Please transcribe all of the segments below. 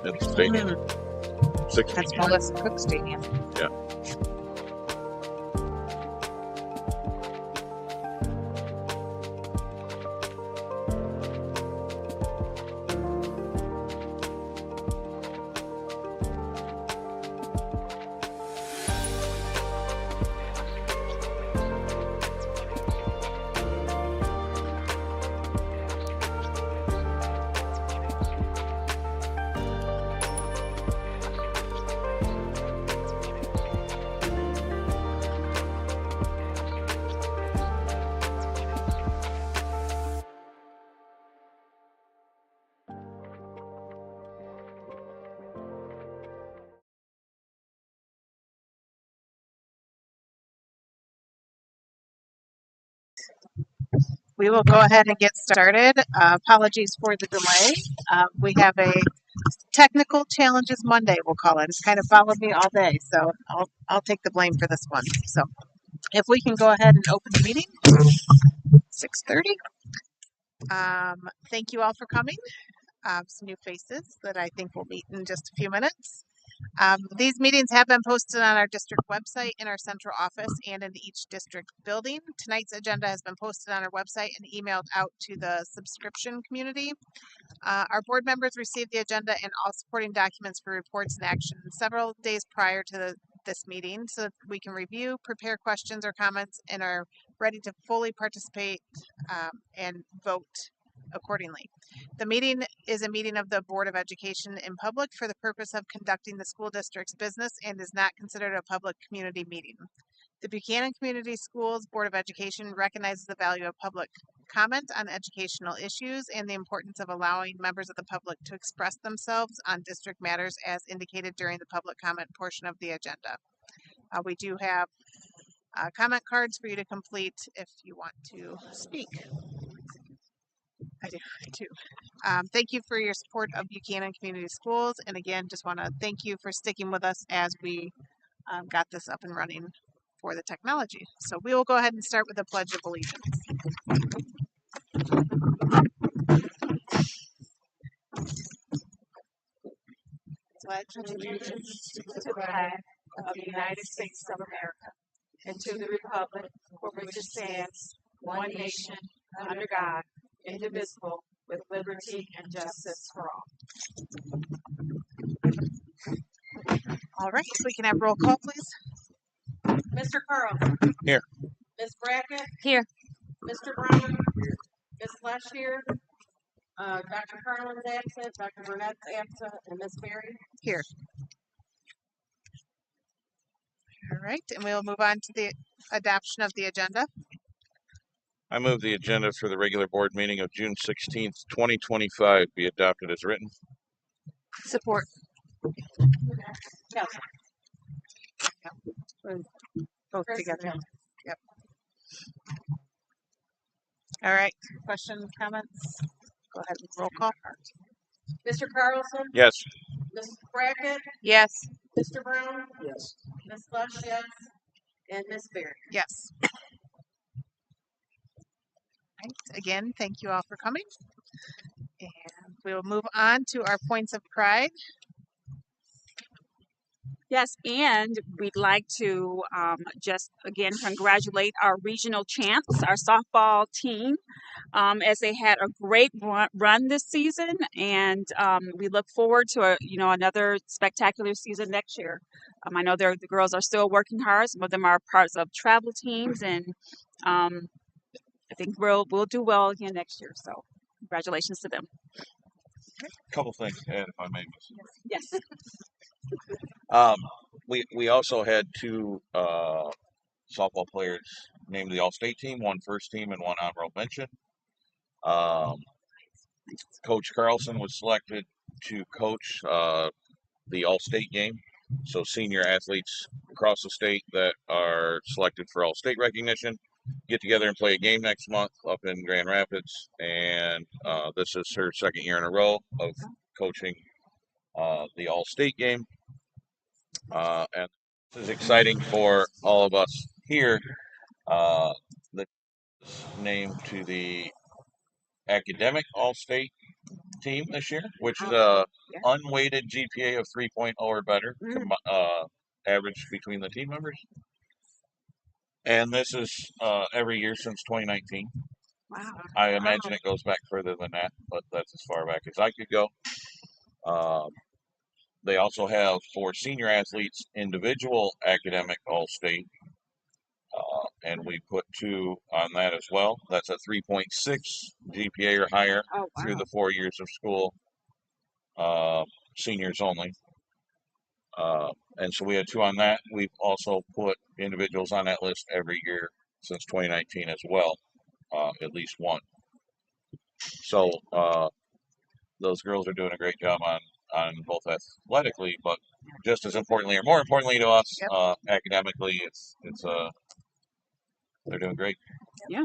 in the stadium. 16 That's games. Melissa Cook Stadium. Yeah. We will go ahead and get started. Apologies for the delay. We have a technical challenges Monday, we'll call it. It's kind of followed me all day, so I'll take the blame for this one. So if we can go ahead and open the meeting, 6:30. Thank you all for coming. Some new faces that I think we'll meet in just a few minutes. These meetings have been posted on our district website, in our central office, and in each district building. Tonight's agenda has been posted on our website and emailed out to the subscription community. Our board members received the agenda and all supporting documents for reports and action several days prior to this meeting, so that we can review, prepare questions or comments, and are ready to fully participate and vote accordingly. The meeting is a meeting of the Board of Education in public for the purpose of conducting the school district's business and is not considered a public community meeting. The Buchanan Community Schools Board of Education recognizes the value of public comment on educational issues and the importance of allowing members of the public to express themselves on district matters as indicated during the public comment portion of the agenda. We do have comment cards for you to complete if you want to speak. I do too. Thank you for your support of Buchanan Community Schools. And again, just want to thank you for sticking with us as we got this up and running for the technology. So we will go ahead and start with the Pledge of Allegiance. Pledge allegiance to the flag of the United States of America and to the republic for which it stands, one nation, under God, indivisible, with liberty and justice for all. All right, if we can have roll call, please. Mr. Carl. Here. Ms. Brackett. Here. Mr. Brown. Ms. Lush here. Dr. Carlin's absent. Dr. Burnett's absent. And Ms. Berry. Here. All right, and we'll move on to the adoption of the agenda. I move the agenda for the regular board meeting of June 16th, 2025 be adopted as written. Support. No. Both Chris together. and Jill. Yep. All right, questions, comments? Go ahead with roll call. Mr. Carlson. Yes. Ms. Brackett. Yes. Mr. Brown. Yes. Ms. Lush, yes. And Ms. Berry. Yes. Right. Again, thank you all for coming. And we will move on to our points of pride. Yes, and we'd like to just again congratulate our regional champs, our softball team, as they had a great run this season, and we look forward to another spectacular season next year. I know the girls are still working hard. Some of them are parts of travel teams, and I think we'll do well again next year. So congratulations to them. A couple things to add, if I may. Yes. We also had two softball players named the All-State team, one first team and one honorable mention. Coach Carlson was selected to coach the All-State game. So senior athletes across the state that are selected for All-State recognition get together and play a game next month up in Grand Rapids. And this is her second year in a row of coaching the All-State game. And this is exciting for all of us here. The name to the academic All-State team this year, which is Oh, a yeah. unweighted GPA of 3.0 or better, Mm. average between the team members. And this is every year since 2019. Wow. I imagine it goes back further than that, but that's as far back as I could go. Um, they also have for senior athletes individual academic all-state, and we put 2 on that as well. That's a 3.6 GPA or higher Oh, through wow. the 4 years of school, uh, seniors only. And so we had 2 on that. We've also put individuals on that list every year since 2019 as well, at least one. So those girls are doing a great job on both athletically, but just as importantly, or more importantly to us, Yep. academically, they're doing great. Yeah,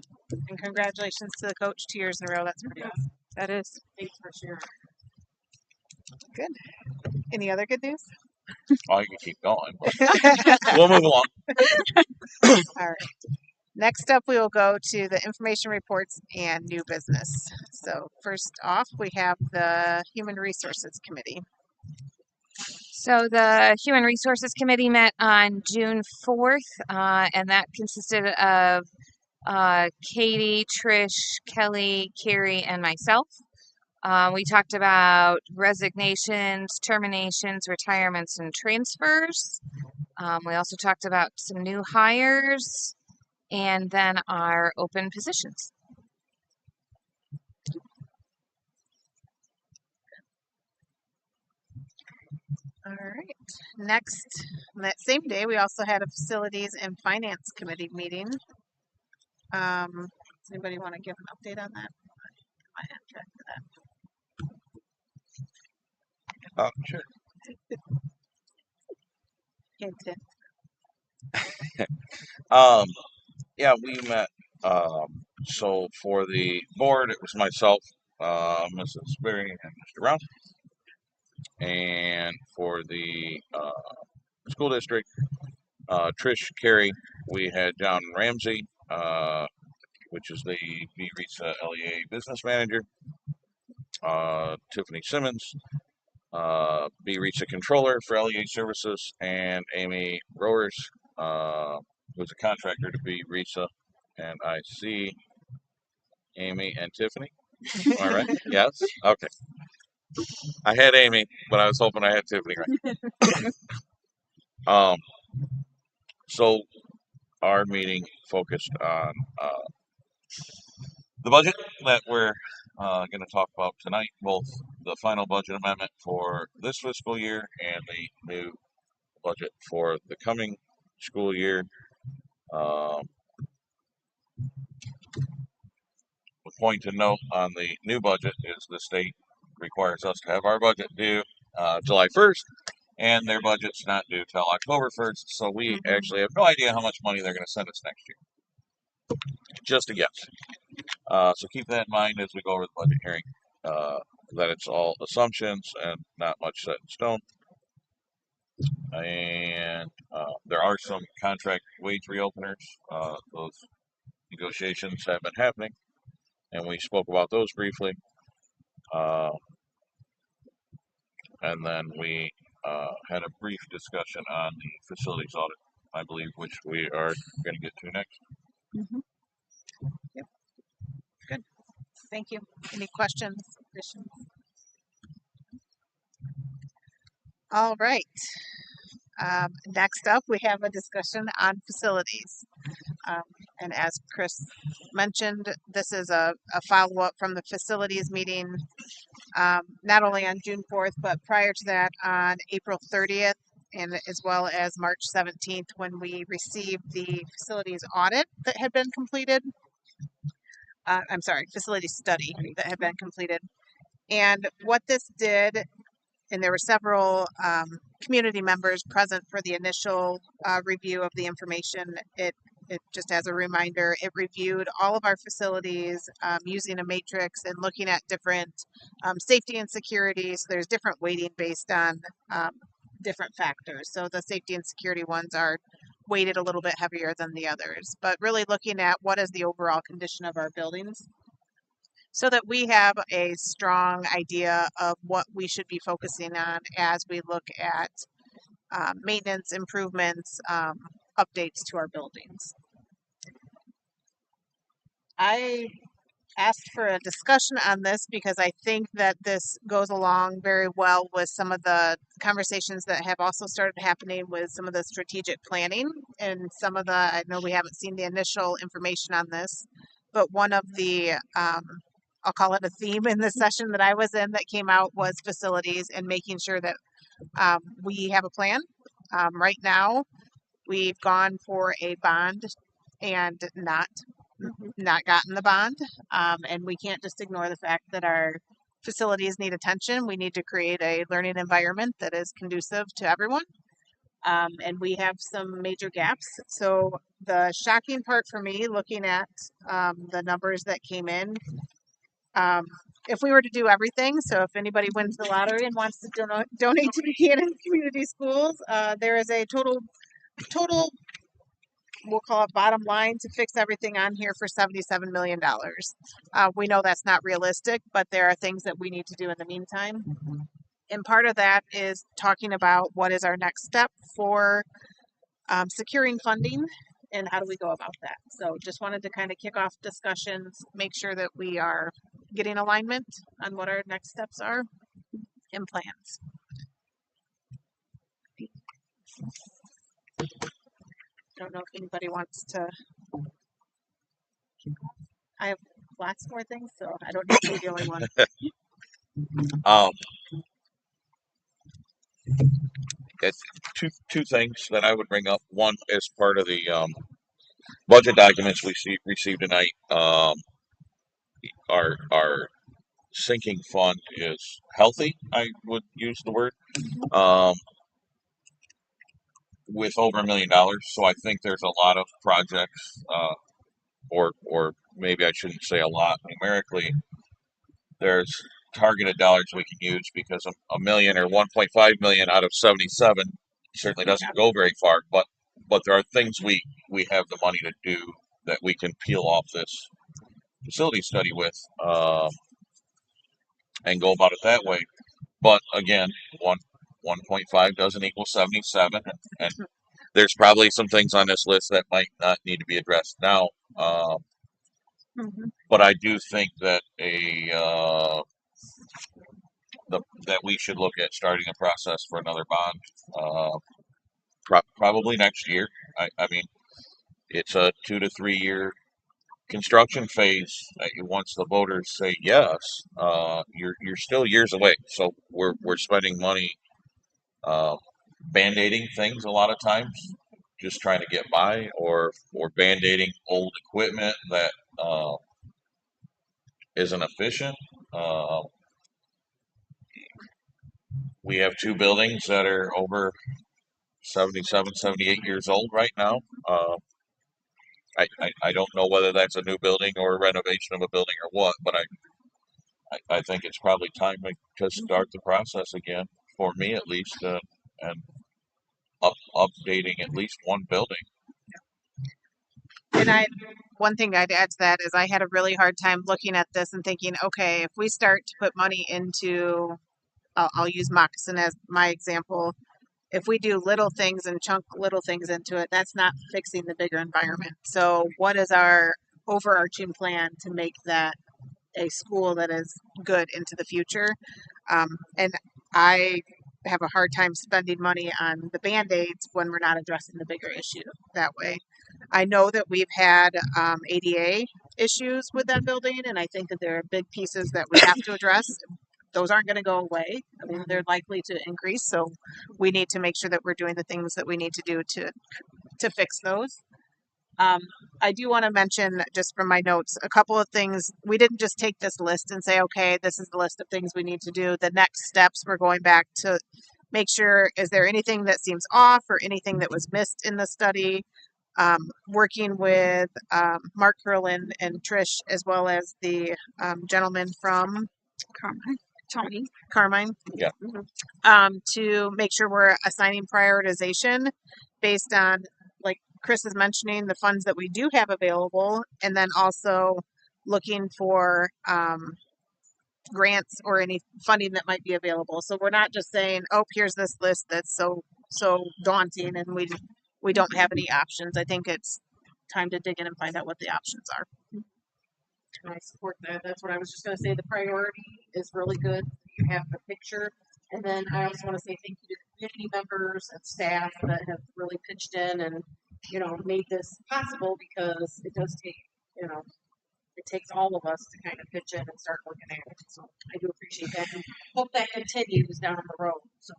And congratulations to the coach 2 years in a row. That's pretty awesome. that is. Thanks for sharing. Good. Any other good news? Oh, you can keep going, but we'll move along. All right. Next up, we will go to the information reports and new business. So first off, we have the Human Resources Committee. So the Human Resources Committee met on June 4th, and that consisted of Katie, Trish, Kelly, Carrie, and myself. We talked about resignations, terminations, retirements, and transfers. We also talked about some new hires and then our open positions. All right. Next, on that same day, we also had a Facilities and Finance Committee meeting. Does anybody want to give an update on that? I have track of that. Sure. Hint, hint. Yeah, we met. So for the board, it was myself, Mrs. Berry, and Mr. Round. And for the school district, Trish, Carey, we had John Ramsey, which is the BRISA LEA business manager, Tiffany Simmons, BRISA controller for LEA services, and Amy Rowers, who's a contractor to BRISA. And I see Amy and Tiffany. All right. Yes. Okay. I had Amy, but I was hoping I had Tiffany right. So our meeting focused on the budget that we're going to talk about tonight, both the final budget amendment for this fiscal year and the new budget for the coming school year. The point to note on the new budget is the state requires us to have our budget due July 1st, and their budget's not due till October 1st, so we actually have no idea how much money they're going to send us next year. Just a guess. So keep that in mind as we go over the budget hearing, that it's all assumptions and not much set in stone. And there are some contract wage reopeners. Those negotiations have been happening, and we spoke about those briefly. And then we had a brief discussion on the facilities audit, I believe, which we are going to get to next. Mm-hmm. Yep. Good. Thank you. Any questions, additions? All right. Next up, we have a discussion on facilities. And as Chris mentioned, this is a follow-up from the facilities meeting, not only on June 4th, but prior to that on April 30th, and as well as March 17th, when we received the facilities audit that had been completed. I'm sorry, facility study that had been completed. And what this did, and there were several community members present for the initial review of the information. It just as a reminder, it reviewed all of our facilities using a matrix and looking at different safety and security. So there's different weighting based on different factors. So the safety and security ones are weighted a little bit heavier than the others, but really looking at what is the overall condition of our buildings. so that we have a strong idea of what we should be focusing on as we look at maintenance improvements, updates to our buildings. I asked for a discussion on this because I think that this goes along very well with some of the conversations that have also started happening with some of the strategic planning and some of the, I know we haven't seen the initial information on this, but one of the, I'll call it a theme in the session that I was in that came out was facilities and making sure that we have a plan. Right now, we've gone for a bond and not gotten the bond. And we can't just ignore the fact that our facilities need attention. We need to create a learning environment that is conducive to everyone. And we have some major gaps. So the shocking part for me, looking at the numbers that came in, if we were to do everything, so if anybody wins the lottery and wants to donate to Buchanan Community Schools, there is a total, we'll call it bottom line, to fix everything on here for $77 million. We know that's not realistic, but there are things that we need to do in the meantime. And part of that is talking about what is our next step for securing funding and how do we go about that. So just wanted to kind of kick off discussions, make sure that we are getting alignment on what our next steps are and plans. Don't know if anybody wants to. I have lots more things, so I don't need to be the only one. It's two things that I would bring up. One is part of the budget documents we received tonight. Our sinking fund is healthy. I would use the word. With over $1 million, so I think there's a lot of projects, or maybe I shouldn't say a lot numerically. There's targeted dollars we can use because a million or 1.5 million out of 77 certainly doesn't go very far. But there are things we have the money to do that we can peel off this facility study with, and go about it that way. But again, 1.5 doesn't equal 77, and there's probably some things on this list that might not need to be addressed now. But I do think that that we should look at starting a process for another bond, probably next year. I mean, it's a 2 to 3 year construction phase. Once the voters say yes, you're still years away. So we're spending money band-aiding things a lot of times, just trying to get by, or band-aiding old equipment that isn't efficient. We have two buildings that are over 77, 78 years old right now. I don't know whether that's a new building or a renovation of a building or what, but I think it's probably time to start the process again, for me at least, and updating at least one building. And one thing I'd add to that is I had a really hard time looking at this and thinking, okay, if we start to put money into, I'll use Moccasin as my example. If we do little things and chunk little things into it, that's not fixing the bigger environment. So what is our overarching plan to make that a school that is good into the future? And I have a hard time spending money on the Band-Aids when we're not addressing the bigger issue that way. I know that we've had ADA issues with that building, and I think that there are big pieces that we have to address. Those aren't going to go away. I mean, they're likely to increase, so we need to make sure that we're doing the things that we need to do to fix those. I do want to mention, just from my notes, a couple of things. We didn't just take this list and say, okay, this is the list of things we need to do. The next steps, we're going back to make sure, is there anything that seems off or anything that was missed in the study? Working with Mark Curlin and Trish, as well as the gentleman from Carmine. Yeah. To make sure we're assigning prioritization based on, like Chris is mentioning, the funds that we do have available, and then also looking for grants or any funding that might be available. So we're not just saying, oh, here's this list that's so daunting and we don't have any options. I think it's time to dig in and find out what the options are. And I support that. That's what I was just gonna say. The priority is really good. You have the picture. And then I also want to say thank you to the community members and staff that have really pitched in and, made this possible because it does take, it takes all of us to kind of pitch in and start looking at it. So I do appreciate that and hope that continues down the road. So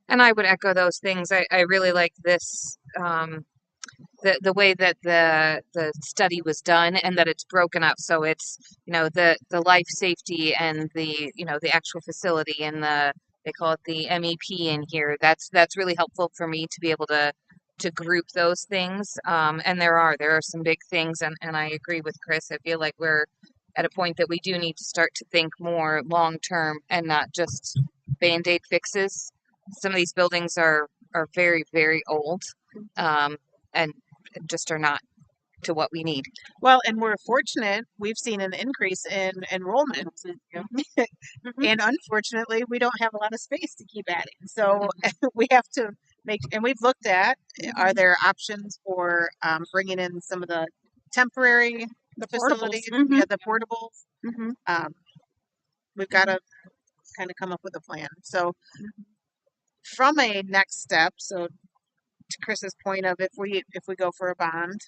And I would echo those things. I really like this, the way that the study was done and that it's broken up. So it's, the life safety and the actual facility and they call it the MEP in here. That's really helpful for me to be able to group those things. And there are some big things, and I agree with Chris. I feel like we're at a point that we do need to start to think more long term and not just Band-Aid fixes. Some of these buildings are very, very old, and just are not to what we need. Well, and we're fortunate, we've seen an increase in enrollment. And unfortunately, we don't have a lot of space to keep adding. So we have to and we've looked at, are there options for bringing in some of the temporary facilities, the portables? We've got to kind of come up with a plan. So from a next step, so to Chris's point of if we go for a bond,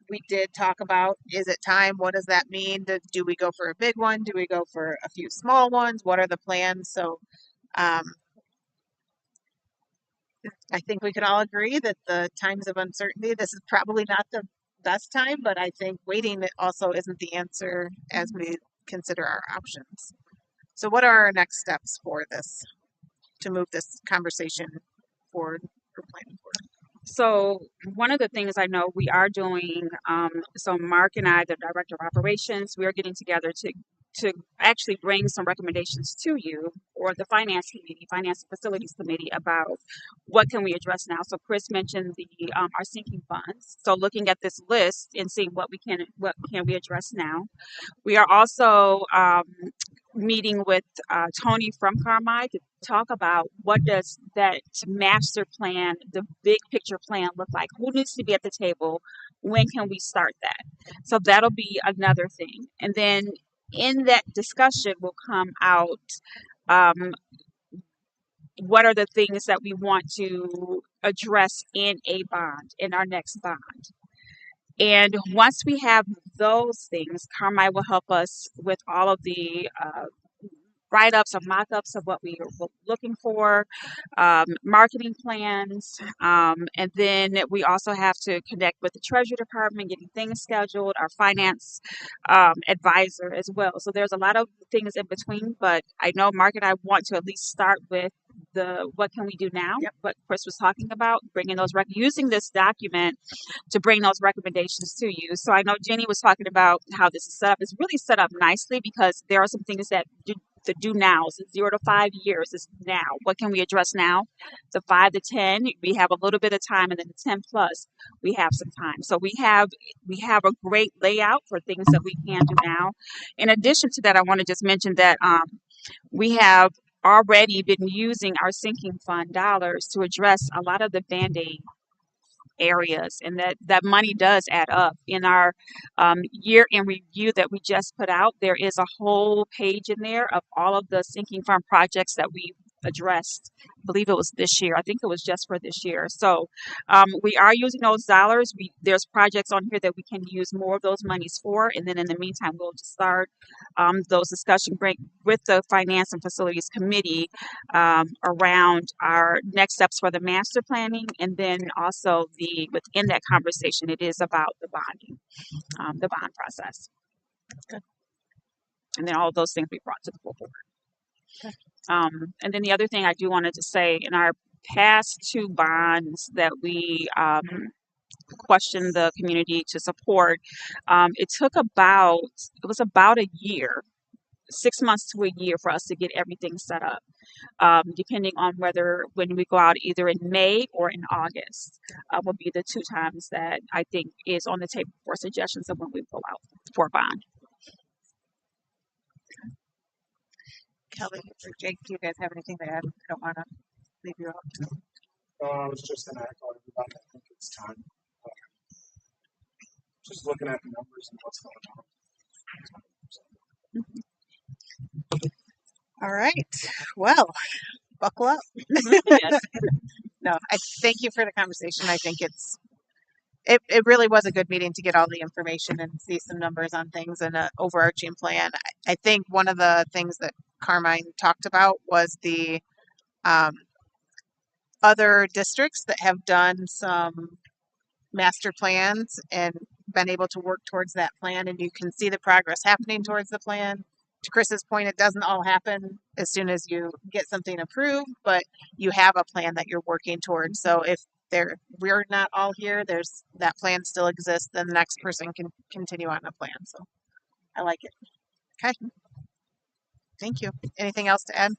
we did talk about, is it time? What does that mean? Do we go for a big one? Do we go for a few small ones? What are the plans? So I think we can all agree that the times of uncertainty, this is probably not the best time, but I think waiting also isn't the answer as we consider our options. So what are our next steps for this, to move this conversation forward for planning board? So one of the things I know we are doing, so Mark and I, the director of operations, we are getting together to actually bring some recommendations to you or the finance and facilities committee about what can we address now. So Chris mentioned our sinking funds. So looking at this list and seeing what can we address now. We are also meeting with Tony from Carmi to talk about what does that master plan, the big picture plan look like? Who needs to be at the table? When can we start that? So that'll be another thing. And then in that discussion will come out what are the things that we want to address in our next bond. And once we have those things, Carmi will help us with all of the write-ups or mock-ups of what we are looking for, marketing plans, and then we also have to connect with the Treasury Department, getting things scheduled, our finance advisor as well. So there's a lot of things in between, but I know Mark and I want to at least start with what can we do now, what Chris was talking about, bringing those using this document to bring those recommendations to you. So I know Jenny was talking about how this is set up. It's really set up nicely because there are some things that the do nows, 0 to 5 years is now. What can we address now? The 5 to 10, we have a little bit of time, and then the 10 plus, we have some time. So we have a great layout for things that we can do now. In addition to that, I want to just mention that we have already been using our sinking fund dollars to address a lot of the Band-Aid areas, and that money does add up. In our year in review that we just put out, there is a whole page in there of all of the sinking fund projects that we addressed. I believe it was this year. I think it was just for this year. So we are using those dollars. There's projects on here that we can use more of those monies for, and then in the meantime, we'll just start those discussions with the Finance and Facilities Committee around our next steps for the master planning, and then also within that conversation, it is about the bonding, the bond process. Good. And then all of those things we brought to the full board. Okay. And then the other thing I do wanted to say, in our past 2 bonds that we questioned the community to support, it was about a year. 6 months to a year for us to get everything set up, depending on when we go out either in May or in August, will be the 2 times that I think is on the table for suggestions of when we go out for a bond. Kelly or Jake, do you guys have anything to add? I don't want to leave you out. I was just going to echo everybody. I think it's time. Just looking at the numbers and what's going on. All right. Well, buckle up. Yes. No, I thank you for the conversation. I think it really was a good meeting to get all the information and see some numbers on things and an overarching plan. I think one of the things that Carmine talked about was the other districts that have done some master plans and been able to work towards that plan, and you can see the progress happening towards the plan. To Chris's point, it doesn't all happen as soon as you get something approved, but you have a plan that you're working towards. So if we're not all here, there's that plan still exists, then the next person can continue on the plan. So I like it. Okay. Thank you. Anything else to add?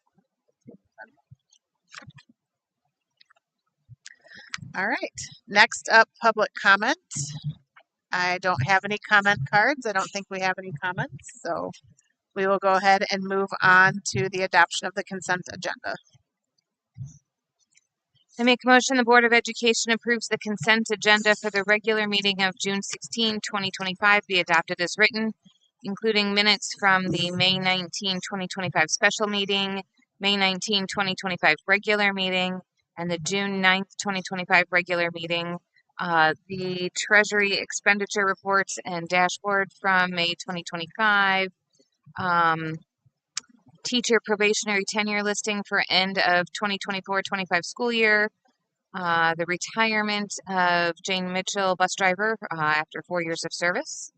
All right. Next up, public comment. I don't have any comment cards. I don't think we have any comments. So we will go ahead and move on to the adoption of the consent agenda. I make a motion the Board of Education approves the consent agenda for the regular meeting of June 16, 2025 be adopted as written, including minutes from the May 19, 2025 special meeting, May 19, 2025 regular meeting, and the June 9th, 2025 regular meeting. The Treasury expenditure reports and dashboard from May 2025. Teacher probationary tenure listing for end of 2024-25 school year. The retirement of Jane Mitchell, bus driver, after 4 years of service.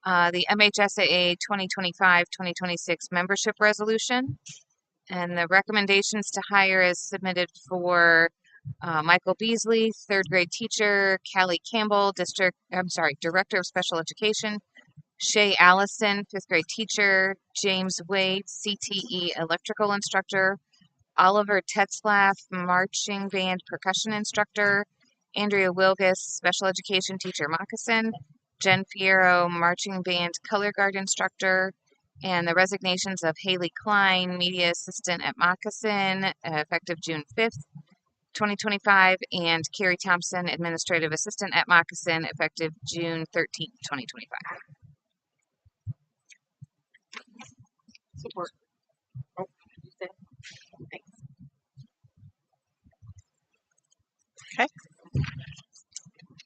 The MHSAA 2025-2026 membership resolution. And the recommendations to hire as submitted for Michael Beasley, 3rd grade teacher, Callie Campbell, Director of Special Education, Shay Allison, 5th grade teacher, James Wade, CTE electrical instructor, Oliver Tetzlaff, marching band percussion instructor, Andrea Wilgus, special education teacher moccasin, Jen Fierro, marching band color guard instructor, and the resignations of Haley Klein, media assistant at moccasin, effective June 5th, 2025, and Carrie Thompson, administrative assistant at moccasin, effective June 13th, 2025. Support. Oh, you said? Thanks. Okay.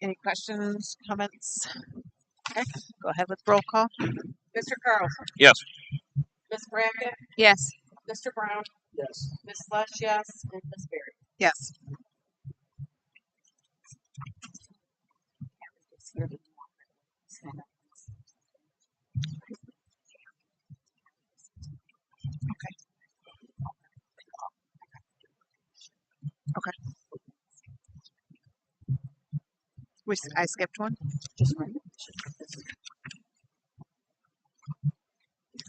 Any questions, comments? Okay, go ahead with roll call. Mr. Carlson. Yes. Ms. Brackett. Yes. Mr. Brown. Yes. Ms. Lush, yes. And Ms. Berry. Yes. Okay. I skipped one.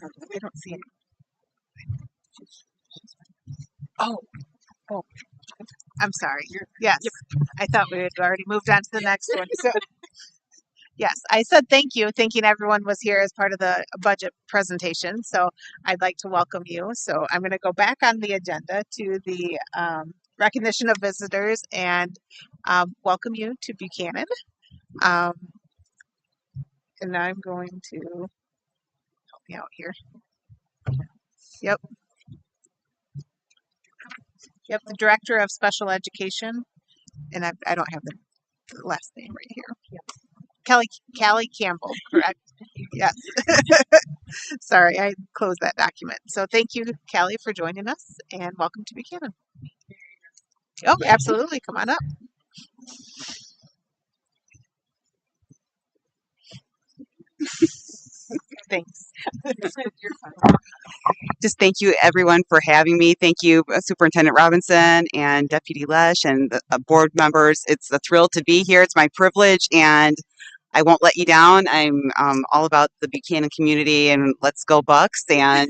I don't see it. Oh, I'm sorry. Yes, I thought we had already moved on to the next one. So, yes, I said thank you, thinking everyone was here as part of the budget presentation. So I'd like to welcome you. So I'm going to go back on the agenda to the recognition of visitors and welcome you to Buchanan. And I'm going to help me out here. Yep. Yep, the Director of Special Education, and I don't have the last name right here. Callie Campbell, correct? Yes. Sorry, I closed that document. So thank you, Callie, for joining us, and welcome to Buchanan. Oh, absolutely. Come on up. Thanks. Just thank you everyone for having me. Thank you, Superintendent Robinson and Deputy Lesh and the board members. It's a thrill to be here. It's my privilege, and I won't let you down. I'm all about the Buchanan community and let's go Bucks. And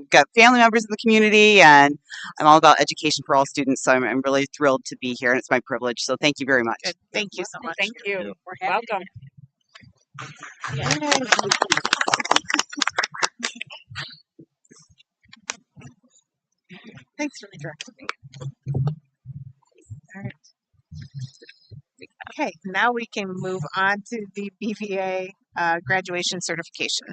got family members in the community, and I'm all about education for all students. So I'm really thrilled to be here, and it's my privilege. So thank you very much. Good. Thank you so much. Thank you. you. We're happy. Welcome. Thanks for the direction. All right. Okay, now we can move on to the BVA graduation certification.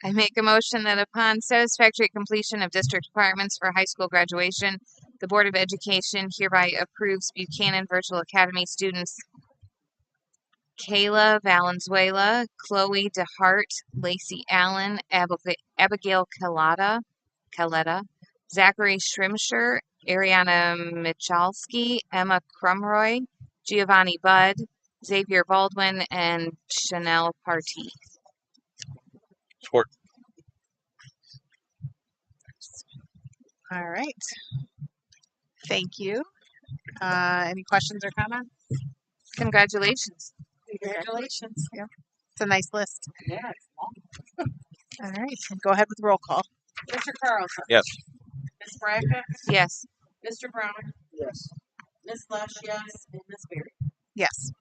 I make a motion that upon satisfactory completion of district requirements for high school graduation, the Board of Education hereby approves Buchanan Virtual Academy students Kayla Valenzuela, Chloe DeHart, Lacey Allen, Abigail Caletta, Zachary Shrimsher, Ariana Michalski, Emma Crumroy, Giovanni Budd, Xavier Baldwin, and Chanel Partee. Support. All right. Thank you. Any questions or comments? Congratulations. Congratulations. Yeah. It's a nice list. Yeah, it's long. All right. Go ahead with roll call. Mr. Carlson. Yes. Ms. Brackett. Yes. Mr. Brown. Yes. Ms. Lush, yes, and Ms. Berry. Yes.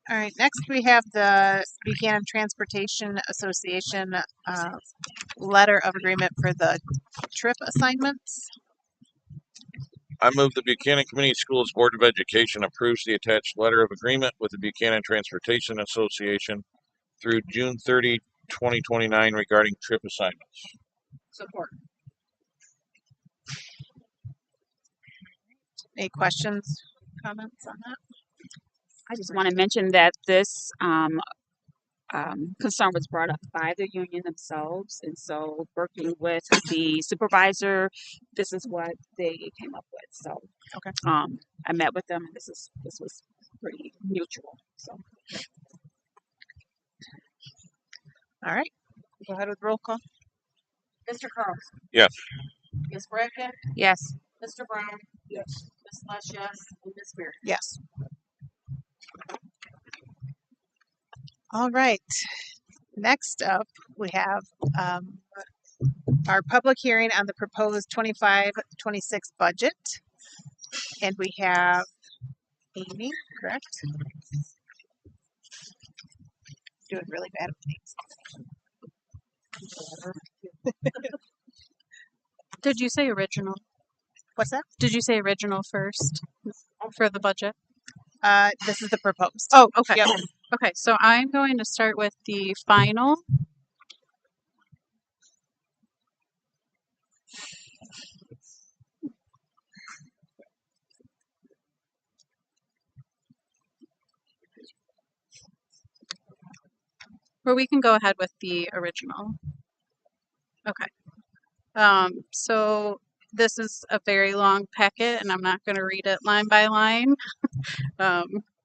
All right. Next, we have the Buchanan Transportation Association letter of agreement for the trip assignments. I move the Buchanan Community Schools Board of Education approves the attached letter of agreement with the Buchanan Transportation Association through June 30, 2029 regarding trip assignments. Support. Any questions, comments on that? I just want to mention that this concern was brought up by the union themselves, and so working with the supervisor, this is what they came up with. So, Okay. I met with them, and this was pretty mutual. So, All right. Go ahead with roll call. Mr. Carlson. Yes. Ms. Brackett. Yes. Mr. Brown. Yes. Ms. Lush, yes, and Ms. Berry. Yes. All right. Next up, we have our public hearing on the proposed 25-26 budget. And we have Amy, correct? Doing really bad with these. Did you say original? What's that? Did you say original first for the budget? This is the proposed. Oh, okay. Yep. Okay, so I'm going to start with the final. Or we can go ahead with the original. Okay. So this is a very long packet, and I'm not going to read it line by line.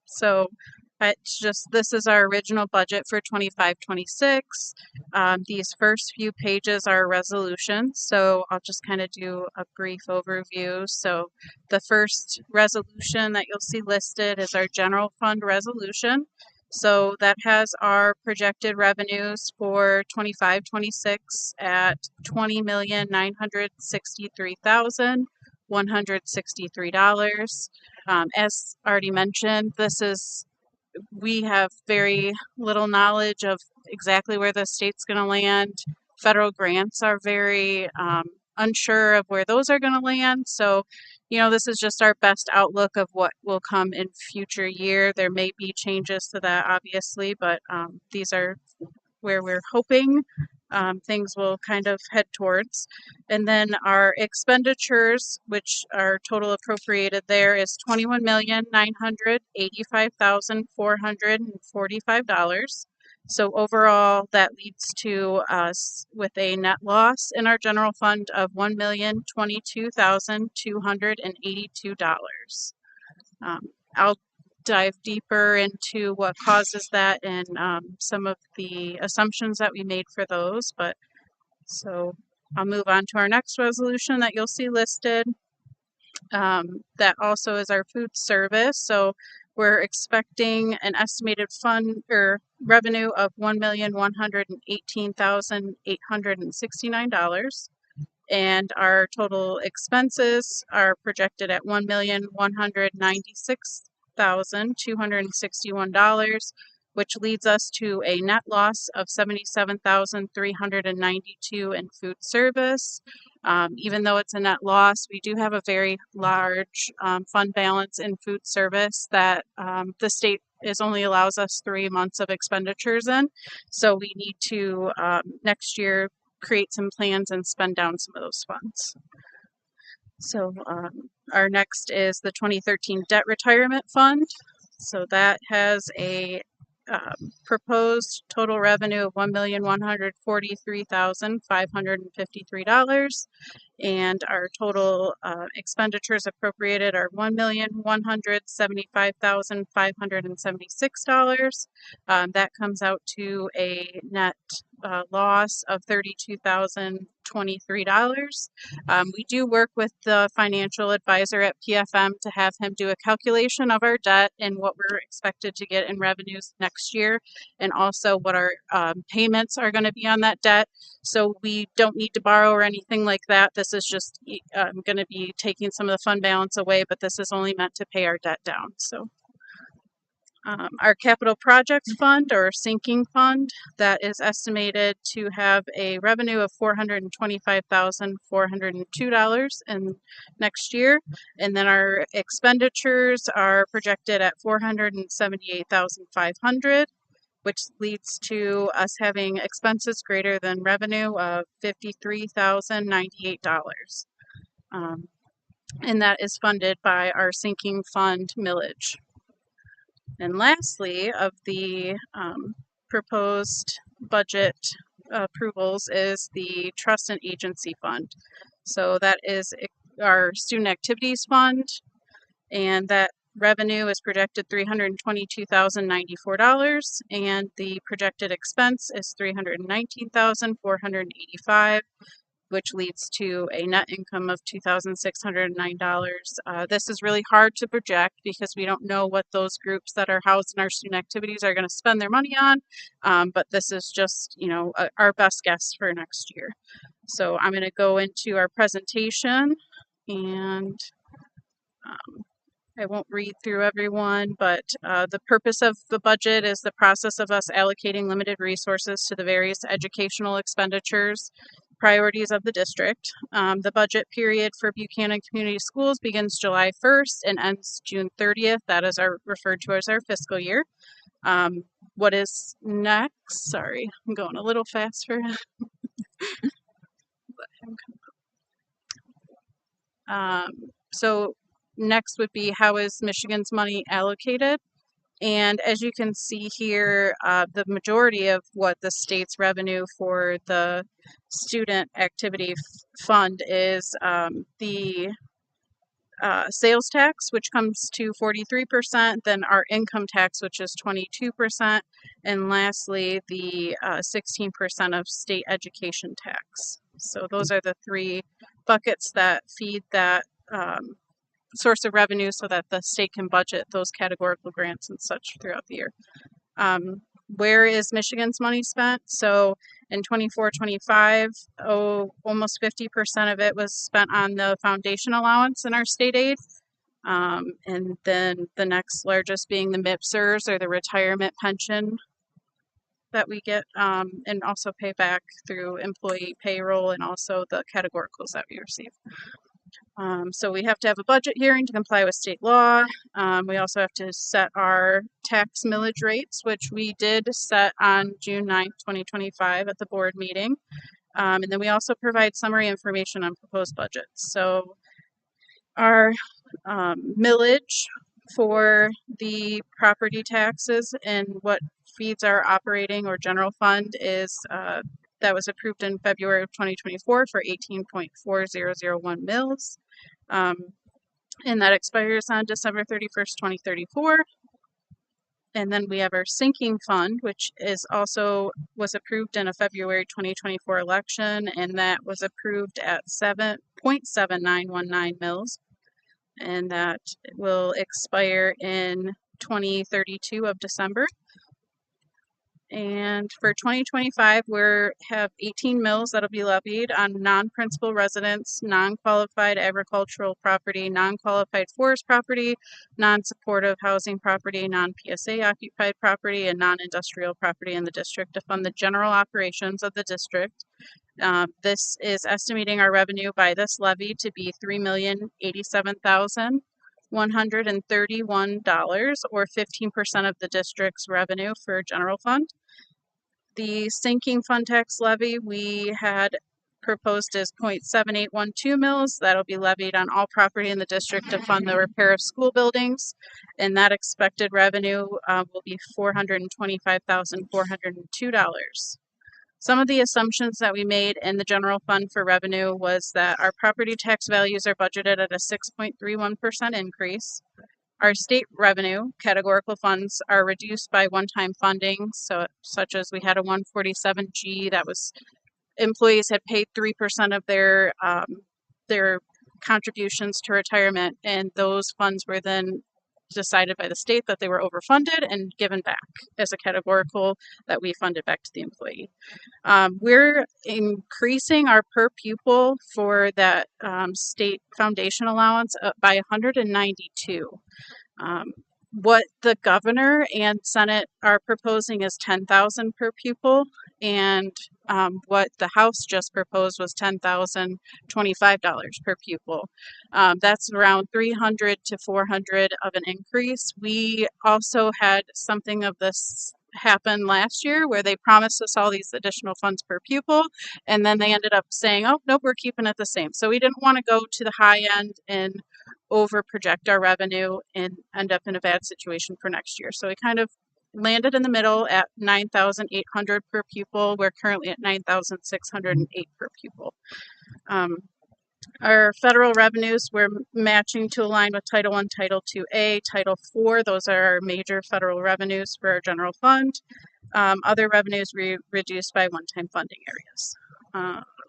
So it's just, this is our original budget for 25-26. These first few pages are resolutions, so I'll just kind of do a brief overview. So the first resolution that you'll see listed is our general fund resolution. So that has our projected revenues for 25-26 at $20,963,163. As already mentioned, we have very little knowledge of exactly where the state's going to land. Federal grants are very unsure of where those are going to land. So, this is just our best outlook of what will come in future year. There may be changes to that, obviously, but these are where we're hoping things will kind of head towards. And then our expenditures, which are total appropriated there, is $21,985,445. So overall, that leads to us with a net loss in our general fund of $1,022,282. I'll dive deeper into what causes that and some of the assumptions that we made for those. But so I'll move on to our next resolution that you'll see listed. That also is our food service. So we're expecting an estimated fund or revenue of $1,118,869. And our total expenses are projected at $1,196,261, which leads us to a net loss of $77,392 in food service. Even though it's a net loss, we do have a very large fund balance in food service that the state only allows us 3 months of expenditures in. So we need to next year create some plans and spend down some of those funds. So our next is the 2013 Debt Retirement Fund. So that has a proposed total revenue of $1,143,553, and our total expenditures appropriated are $1,175,576. That comes out to a net loss of $32,023. We do work with the financial advisor at PFM to have him do a calculation of our debt and what we're expected to get in revenues next year, and also what our payments are going to be on that debt. So we don't need to borrow or anything like that. This is just going to be taking some of the fund balance away, but this is only meant to pay our debt down. So our capital projects fund or sinking fund, that is estimated to have a revenue of $425,402 in next year. And then our expenditures are projected at $478,500, which leads to us having expenses greater than revenue of $53,098. And that is funded by our sinking fund millage. And lastly, of the proposed budget approvals is the trust and agency fund. So that is our student activities fund, and that revenue is projected $322,094, and the projected expense is $319,485. Which leads to a net income of $2,609. This is really hard to project because we don't know what those groups that are housed in our student activities are going to spend their money on, but this is just, our best guess for next year. So I'm going to go into our presentation, and I won't read through everyone, but the purpose of the budget is the process of us allocating limited resources to the various educational expenditures priorities of the district. The budget period for Buchanan Community Schools begins July 1st and ends June 30th. That is referred to as our fiscal year. What is next? Sorry, I'm going a little fast for him. So next would be, how is Michigan's money allocated? And as you can see here, the majority of what the state's revenue for the student activity fund is the sales tax, which comes to 43%, then our income tax, which is 22%, and lastly, the 16% of state education tax. So those are the three buckets that feed that source of revenue so that the state can budget those categorical grants and such throughout the year. Where is Michigan's money spent? So in 24-25, almost 50% of it was spent on the foundation allowance in our state aid. And then the next largest being the MIPSers, or the retirement pension that we get, and also pay back through employee payroll and also the categoricals that we receive. So we have to have a budget hearing to comply with state law. We also have to set our tax millage rates, which we did set on June 9th, 2025 at the board meeting. And then we also provide summary information on proposed budgets. So our millage for the property taxes and what feeds our operating or general fund is that was approved in February of 2024 for 18.4001 mills. And that expires on December 31st, 2034. And then we have our sinking fund, which was approved in a February 2024 election, and that was approved at 7.7919 mills. and that will expire in 2032 of December. And for 2025, we have 18 mills that'll be levied on non-principal residents, non-qualified agricultural property, non-qualified forest property, non-supportive housing property, non-PSA occupied property, and non-industrial property in the district to fund the general operations of the district. This is estimating our revenue by this levy to be $3,087,131, or 15% of the district's revenue for general fund. The sinking fund tax levy we had proposed is 0.7812 mils. That'll be levied on all property in the district to fund the repair of school buildings, and that expected revenue will be $425,402. Some of the assumptions that we made in the general fund for revenue was that our property tax values are budgeted at a 6.31% increase. Our state revenue categorical funds are reduced by one-time funding, such as we had a 147G that was employees had paid 3% of their contributions to retirement, and those funds were then decided by the state that they were overfunded and given back as a categorical that we funded back to the employee. We're increasing our per pupil for that state foundation allowance by 192. What the governor and Senate are proposing is $10,000 per pupil, and what the House just proposed was $10,025 per pupil. That's around 300 to 400 of an increase. We also had something of this happen last year where they promised us all these additional funds per pupil, and then they ended up saying, oh, nope, we're keeping it the same. So we didn't want to go to the high end and over project our revenue and end up in a bad situation for next year. So we kind of landed in the middle at 9,800 per pupil. We're currently at 9,608 per pupil. Our federal revenues we're matching to align with Title I, Title IIA, Title IV. Those are our major federal revenues for our general fund. Other revenues reduced by one-time funding areas.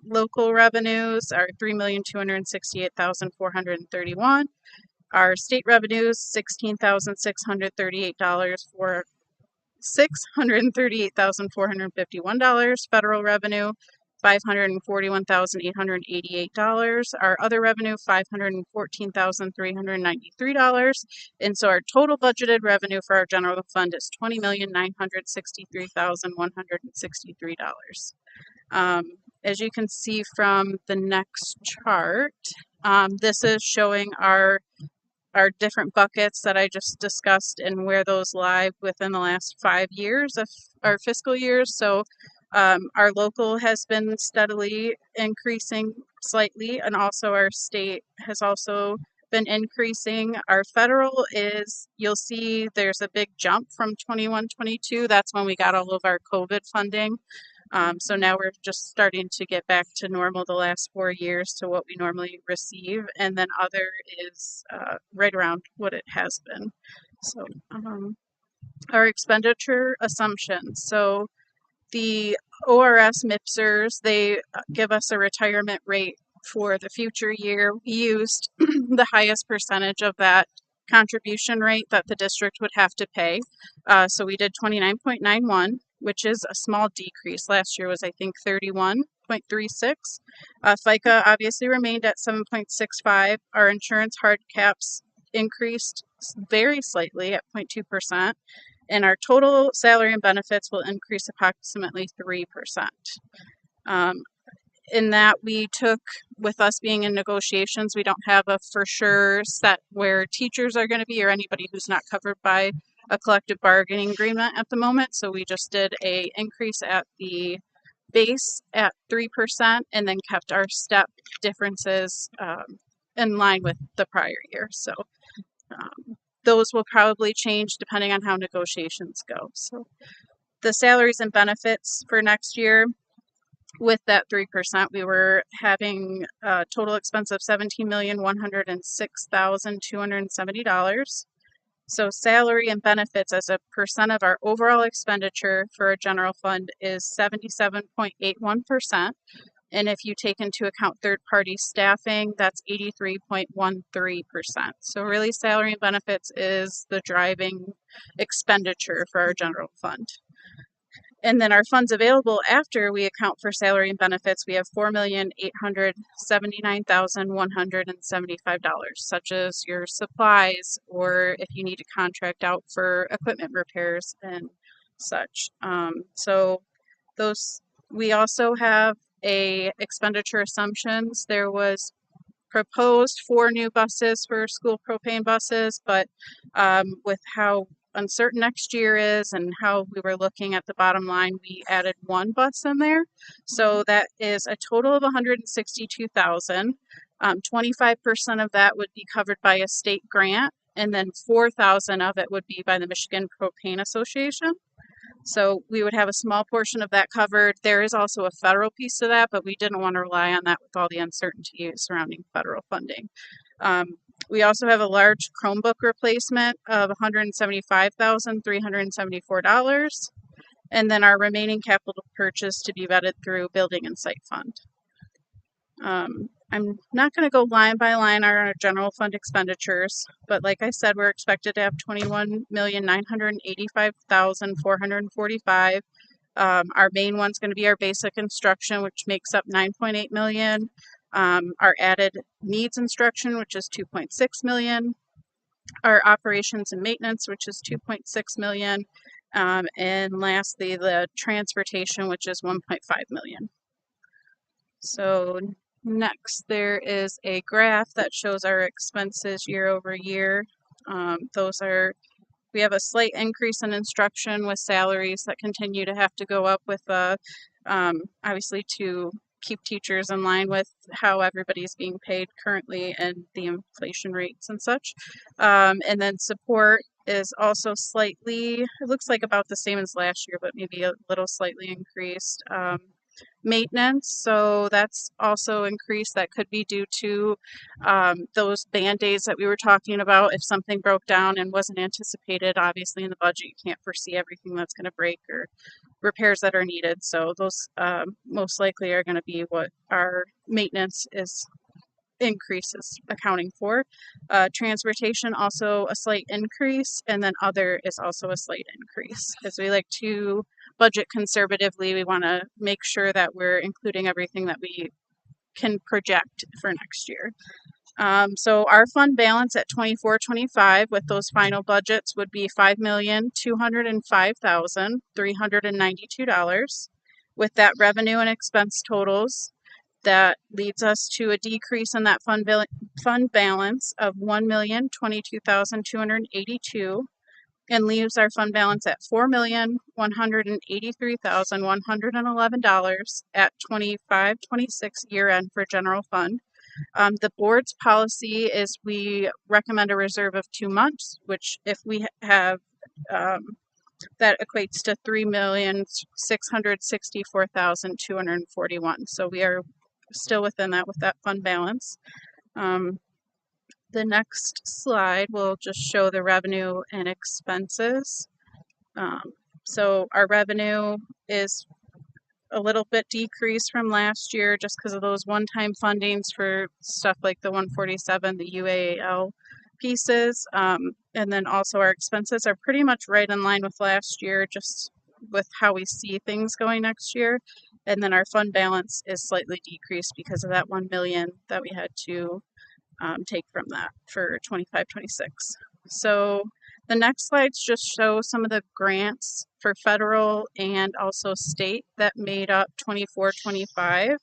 Local revenues are $3,268,431. Our state revenues $638,451. Federal revenue $541,888. Our other revenue $514,393. And so our total budgeted revenue for our general fund is $20,963,163. As you can see from the next chart, this is showing our different buckets that I just discussed and where those lie within the last 5 years of our fiscal years. So our local has been steadily increasing slightly, and also our state has also been increasing. Our federal is, you'll see there's a big jump from 21-22. That's when we got all of our COVID funding. So now we're just starting to get back to normal the last 4 years to what we normally receive. And then other is right around what it has been. So our expenditure assumptions. So the ORS MIPSers, they give us a retirement rate for the future year. We used the highest percentage of that contribution rate that the district would have to pay. So we did 29.91, which is a small decrease. Last year was, I think, 31.36. FICA obviously remained at 7.65. Our insurance hard caps increased very slightly at 0.2%. And our total salary and benefits will increase approximately 3%. In that we took, with us being in negotiations, we don't have a for sure set where teachers are going to be or anybody who's not covered by a collective bargaining agreement at the moment. So we just did a increase at the base at 3% and then kept our step differences in line with the prior year. So those will probably change depending on how negotiations go. So the salaries and benefits for next year, with that 3%, we were having a total expense of $17,106,270. So salary and benefits as a percent of our overall expenditure for a general fund is 77.81%. And if you take into account third-party staffing, that's 83.13%. So really salary and benefits is the driving expenditure for our general fund. And then our funds available after we account for salary and benefits, we have $4,879,175, such as your supplies, or if you need to contract out for equipment repairs and such. So those, we also have a expenditure assumptions. There was proposed 4 new buses for school propane buses, but with how uncertain next year is and how we were looking at the bottom line, we added 1 bus in there. So that is a total of 162,000. 25% of that would be covered by a state grant, and then 4,000 of it would be by the Michigan Propane Association. So we would have a small portion of that covered. There is also a federal piece to that, but we didn't want to rely on that with all the uncertainty surrounding federal funding. We also have a large Chromebook replacement of $175,374, and then our remaining capital purchase to be vetted through building and site fund. I'm not going to go line by line on our general fund expenditures, but like I said, we're expected to have $21,985,445. Our main one's going to be our basic instruction, which makes up $9.8 million. Our added needs instruction, which is $2.6 million. Our operations and maintenance, which is $2.6 million. And lastly, the transportation, which is $1.5 million. So next, there is a graph that shows our expenses year over year. We have a slight increase in instruction with salaries that continue to have to go up with, obviously, to keep teachers in line with how everybody's being paid currently and the inflation rates and such. And then support is also slightly, it looks like about the same as last year, but maybe a little slightly increased. Maintenance, so that's also increased. That could be due to those band-aids that we were talking about. If something broke down and wasn't anticipated, obviously in the budget you can't foresee everything that's going to break or repairs that are needed, so those most likely are going to be what our maintenance is increases accounting for. Transportation also a slight increase, and then other is also a slight increase. As we like to budget conservatively, we want to make sure that we're including everything that we can project for next year. So our fund balance at 24-25 with those final budgets would be $5,205,392. With that revenue and expense totals, that leads us to a decrease in that fund balance of $1,022,282 and leaves our fund balance at $4,183,111 at 25-26 year end for general fund. The board's policy is we recommend a reserve of 2 months, which if we have that equates to $3,664,241. So we are still within that with that fund balance. The next slide will just show the revenue and expenses. So our revenue is a little bit decreased from last year just because of those one-time fundings for stuff like the 147, the UAL pieces. And then also our expenses are pretty much right in line with last year, just with how we see things going next year. And then our fund balance is slightly decreased because of that 1 million that we had to take from that for 25-26. So the next slides just show some of the grants for federal and also state that made up 24-25.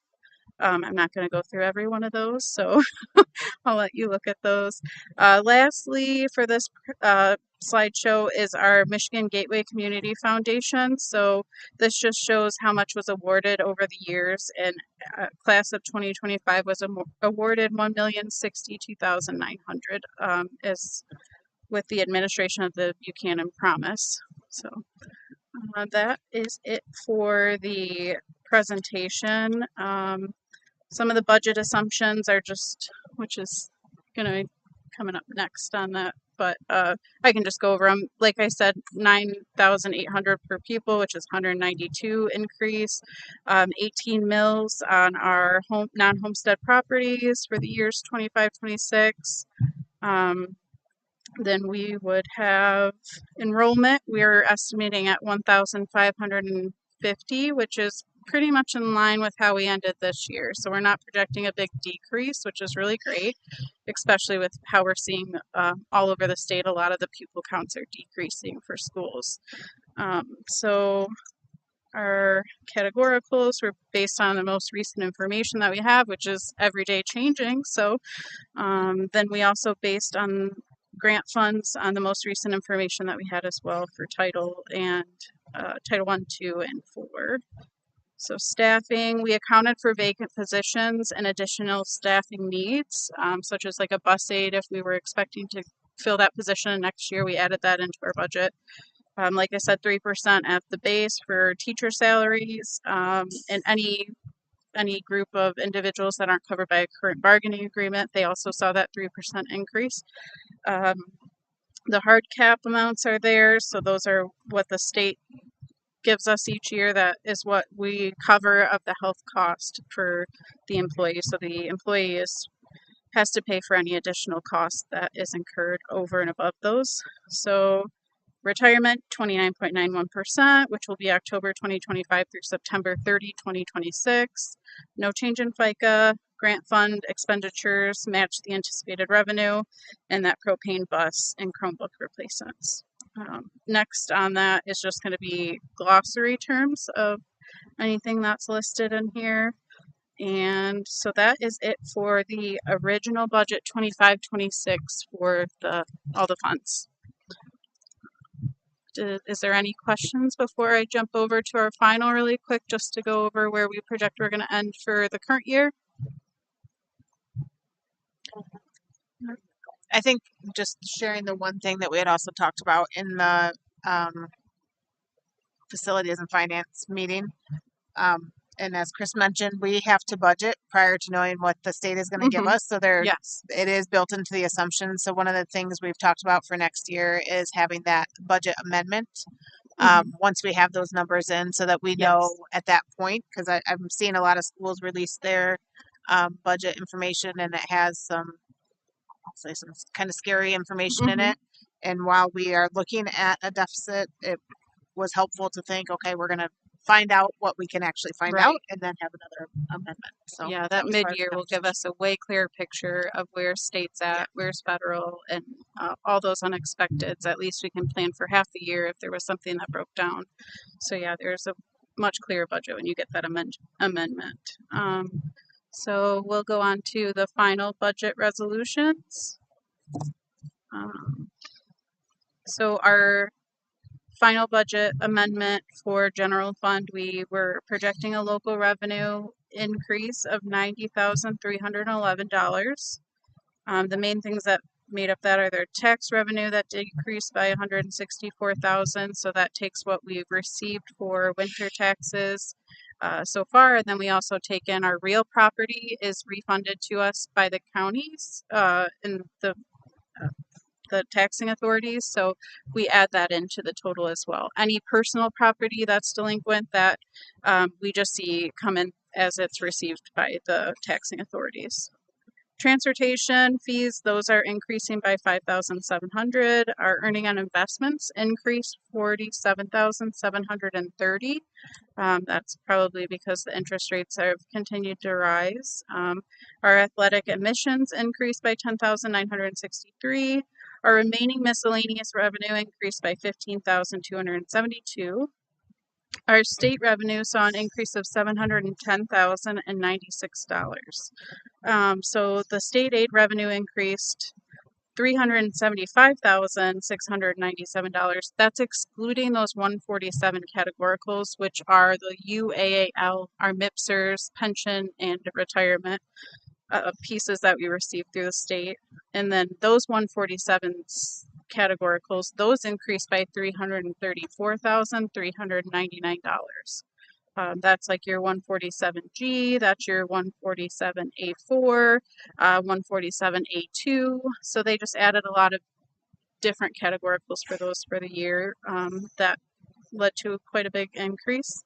I'm not going to go through every one of those, so I'll let you look at those. Lastly, for this slideshow is our Michigan Gateway Community Foundation. So this just shows how much was awarded over the years, and class of 2025 was awarded $1,062,900 as with the administration of the Buchanan Promise. So that is it for the presentation. Some of the budget assumptions are just, which is going to coming up next on that, but I can just go over them. Like I said, 9,800 per pupil, which is 192 increase. 18 mills on our non-homestead properties for the years 25, 26. Then we would have enrollment. We're estimating at 1,550, which is pretty much in line with how we ended this year. So we're not projecting a big decrease, which is really great, especially with how we're seeing all over the state, a lot of the pupil counts are decreasing for schools. So our categoricals were based on the most recent information that we have, which is every day changing. So then we also based on grant funds on the most recent information that we had as well for Title and Title 1, 2, and 4. So staffing, we accounted for vacant positions and additional staffing needs, such as like a bus aide. If we were expecting to fill that position next year, we added that into our budget. Like I said, 3% at the base for teacher salaries, and any group of individuals that aren't covered by a current bargaining agreement, they also saw that 3% increase. The hard cap amounts are there, so those are what the state gives us each year. That is what we cover of the health cost for the employee. So the employee has to pay for any additional cost that is incurred over and above those. So retirement, 29.91%, which will be October 2025 through September 30, 2026. No change in FICA. Grant fund expenditures match the anticipated revenue, and that propane bus and Chromebook replacements. Next on that is just going to be glossary terms of anything that's listed in here. And so that is it for the original budget 25-26 for all the funds. Is there any questions before I jump over to our final really quick, just to go over where we project we're going to end for the current year? I think just sharing the one thing that we had also talked about in the facilities and finance meeting. And as Chris mentioned, we have to budget prior to knowing what the state is going to give us. So Yes. it is built into the assumptions. So one of the things we've talked about for next year is having that budget amendment once we have those numbers in, so that we know at that point, because I'm seeing a lot of schools release their budget information, and it has some kind of scary information in it. And while we are looking at a deficit, it was helpful to think, okay, we're going to find out what we can actually find out, and then have another amendment. So yeah, that was part of mid-year the will give us a way clearer picture of where state's at, where's federal, and all those unexpecteds. At least we can plan for half the year if there was something that broke down. So yeah, there's a much clearer budget when you get that amendment. So we'll go on to the final budget resolutions. So our final budget amendment for general fund, we were projecting a local revenue increase of $90,311. The main things that made up that are their tax revenue that decreased by $164,000. So that takes what we've received for winter taxes so far, and then we also take in our real property is refunded to us by the counties and the taxing authorities, so we add that into the total as well. Any personal property that's delinquent, that we just see come in as it's received by the taxing authorities. Transportation fees, those are increasing by $5,700. Our earning on investments increased $47,730. That's probably because the interest rates have continued to rise. Our athletic admissions increased by $10,963. Our remaining miscellaneous revenue increased by $15,272. Our state revenue saw an increase of $710,096. So the state aid revenue increased $375,697. That's excluding those 147 categoricals, which are the UAAL, our MIPSers, pension, and retirement pieces that we received through the state. And then those 147 categoricals, those increased by $334,399. That's like your 147G, that's your 147A4, 147A2. So they just added a lot of different categoricals for those for the year. That led to quite a big increase.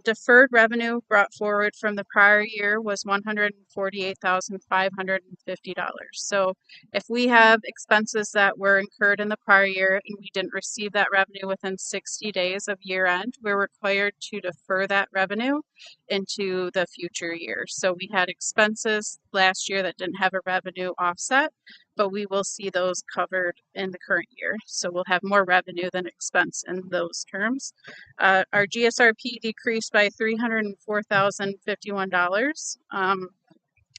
Deferred revenue brought forward from the prior year was $148,550. So if we have expenses that were incurred in the prior year and we didn't receive that revenue within 60 days of year end, we're required to defer that revenue into the future year. So we had expenses last year that didn't have a revenue offset, but we will see those covered in the current year. So we'll have more revenue than expense in those terms. Our GSRP decreased by $304,051.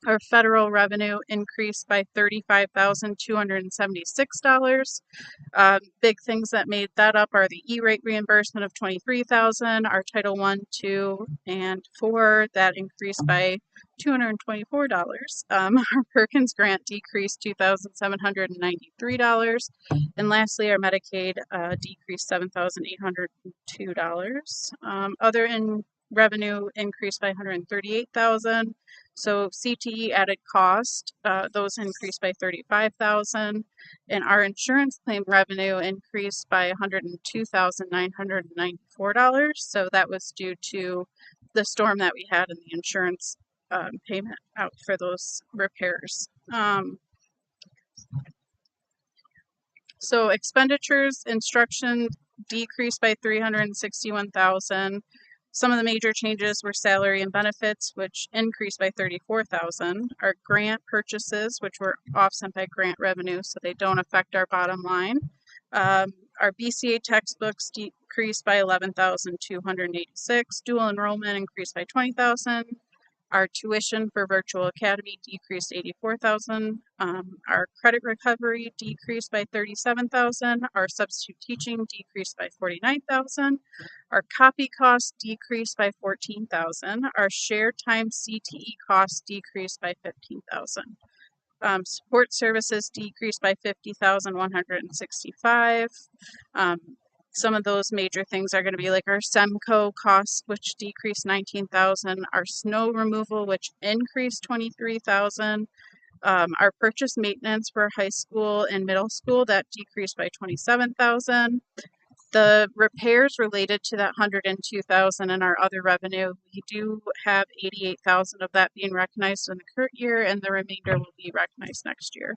Our federal revenue increased by $35,276. Big things that made that up are the E-rate reimbursement of $23,000, our Title I, II, and IV that increased by $224. Our Perkins grant decreased $2,793, and lastly, our Medicaid decreased $7,802. Other in revenue increased by $138,000. So CTE added cost; those increased by $35,000. And our insurance claim revenue increased by $102,994. So that was due to the storm that we had and the insurance payment out for those repairs. So expenditures, instruction decreased by $361,000. Some of the major changes were salary and benefits, which increased by $34,000. Our grant purchases, which were offset by grant revenue, so they don't affect our bottom line. Our BCA textbooks decreased by $11,286. Dual enrollment increased by $20,000. Our tuition for Virtual Academy decreased $84,000. Our credit recovery decreased by $37,000. Our substitute teaching decreased by $49,000. Our copy costs decreased by $14,000. Our shared time CTE costs decreased by $15,000. Support services decreased by $50,165. Some of those major things are going to be like our SEMCO costs, which decreased $19,000, our snow removal, which increased $23,000, our purchase maintenance for high school and middle school, that decreased by $27,000. The repairs related to that $102,000 in our other revenue, we do have $88,000 of that being recognized in the current year, and the remainder will be recognized next year.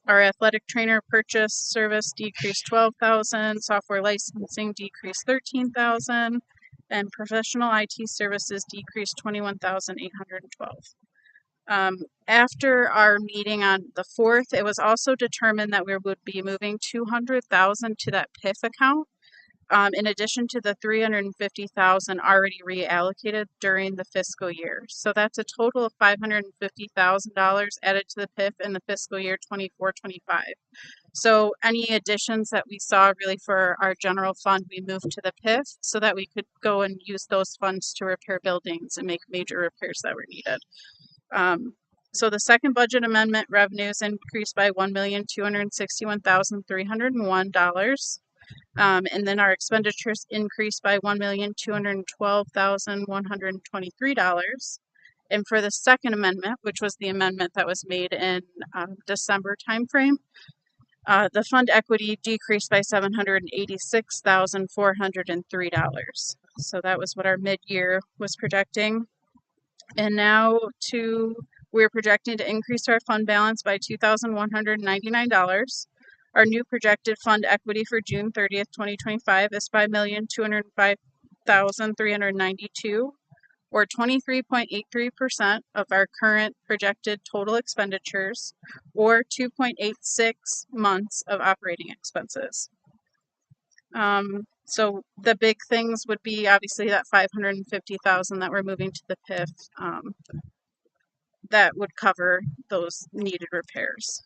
Our athletic trainer purchase service decreased $12,000, software licensing decreased $13,000, and professional IT services decreased $21,812. After our meeting on the 4th, it was also determined that we would be moving $200,000 to that PIF account, in addition to the $350,000 already reallocated during the fiscal year. So that's a total of $550,000 added to the PIF in the fiscal year 24-25. So any additions that we saw really for our general fund, we moved to the PIF so that we could go and use those funds to repair buildings and make major repairs that were needed. So the second budget amendment revenues increased by $1,261,301. And then our expenditures increased by $1,212,123. And for the second amendment, which was the amendment that was made in December timeframe, the fund equity decreased by $786,403. So that was what our mid-year was projecting. And now we're projecting to increase our fund balance by $2,199. Our new projected fund equity for June 30th, 2025 is $5,205,392, or 23.83% of our current projected total expenditures, or 2.86 months of operating expenses. So the big things would be obviously that $550,000 that we're moving to the PIF. That would cover those needed repairs.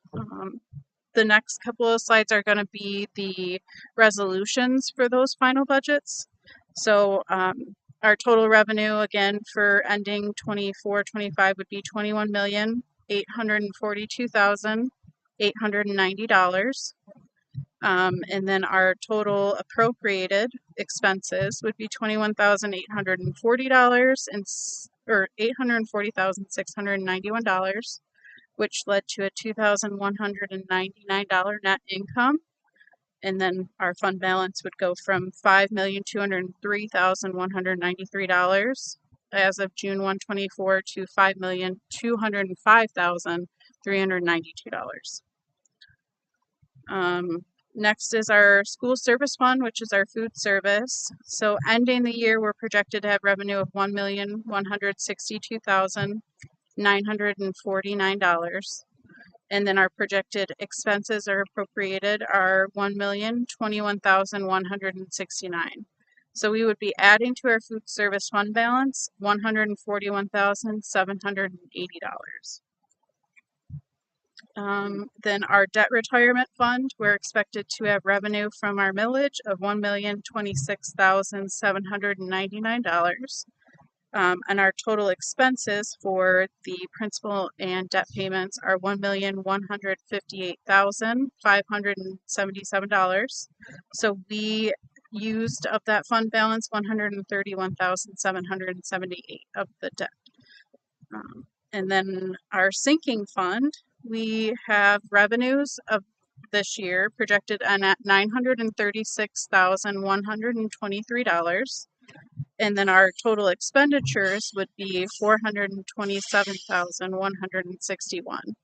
The next couple of slides are going to be the resolutions for those final budgets. So our total revenue again for ending 24-25 would be $21,842,890. And then our total appropriated expenses would be $21,840 or $840,691, which led to a $2,199 net income. And then our fund balance would go from $5,203,193 as of June 1/24 to $5,205,392. Next is our school service fund, which is our food service. So ending the year, we're projected to have revenue of $1,162,949. And then our projected expenses are appropriated are $1,021,169. So we would be adding to our food service fund balance $141,780. Then our debt retirement fund, we're expected to have revenue from our millage of $1,026,799. And our total expenses for the principal and debt payments are $1,158,577. So we used of that fund balance $131,778 of the debt. And then our sinking fund, we have revenues of this year projected at $936,123. And then our total expenditures would be $427,161.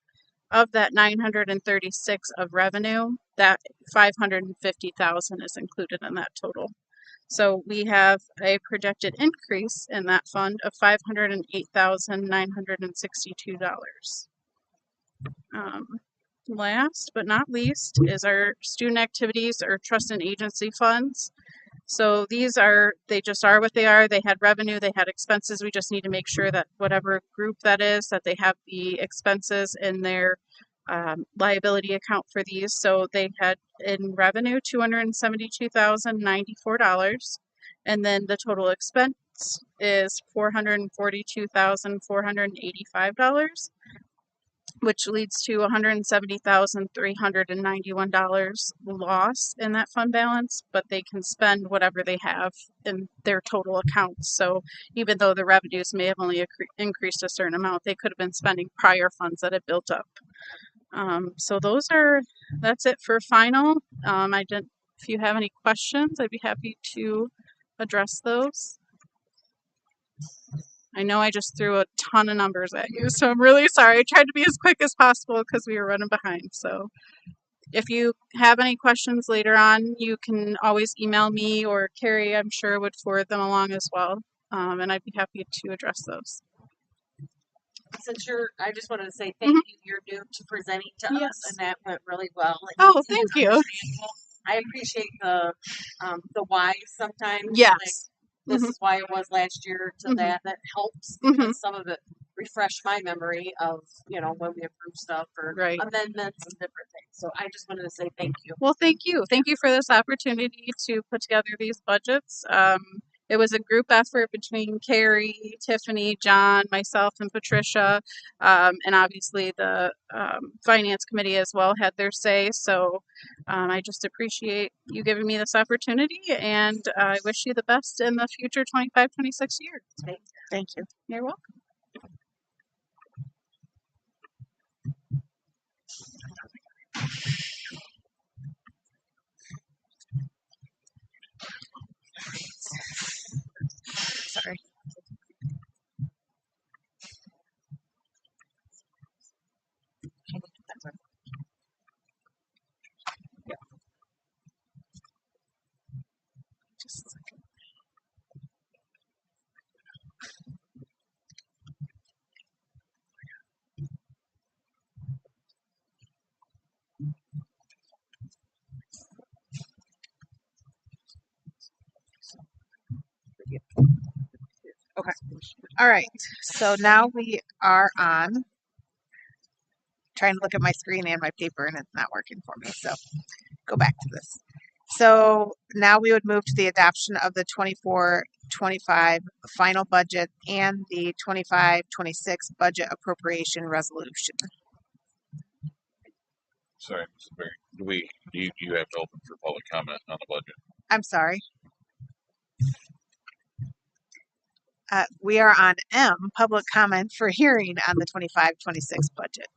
Of that 936 of revenue, that 550,000 is included in that total. So we have a projected increase in that fund of $508,962. Last but not least is our student activities or trust and agency funds. So they just are what they are. They had revenue, they had expenses. We just need to make sure that whatever group that is, that they have the expenses in their liability account for these. So they had in revenue $272,094. And then the total expense is $442,485. Which leads to $170,391 loss in that fund balance, but they can spend whatever they have in their total accounts. So even though the revenues may have only increased a certain amount, they could have been spending prior funds that had built up. So that's it for final. If you have any questions, I'd be happy to address those. I know I just threw a ton of numbers at you, so I'm really sorry. I tried to be as quick as possible because we were running behind. So if you have any questions later on, you can always email me, or Carrie, I'm sure, would forward them along as well. And I'd be happy to address those. I just wanted to say thank you. You're new to presenting to us, and that went really well. Oh, thank you. I appreciate the why sometimes. Yes. Like, this is why it was last year to that helps, because some of it refreshed my memory of, when we approve stuff or amendments and different things. So I just wanted to say thank you. Well, thank you. Thank you for this opportunity to put together these budgets. It was a group effort between Carrie, Tiffany, John, myself, and Patricia. And obviously the finance committee as well had their say. So I just appreciate you giving me this opportunity, and I wish you the best in the future 25-26 years. Thank you. You're welcome. Sorry. Just a second. Okay. All right. So now we are on trying to look at my screen and my paper, and it's not working for me. So go back to this. So now we would move to the adoption of the 24-25 final budget and the 25-26 budget appropriation resolution. Sorry, Mrs. Berry. You have to open for public comment on the budget? I'm sorry. We are on M, public comment for hearing on the 25-26 budget.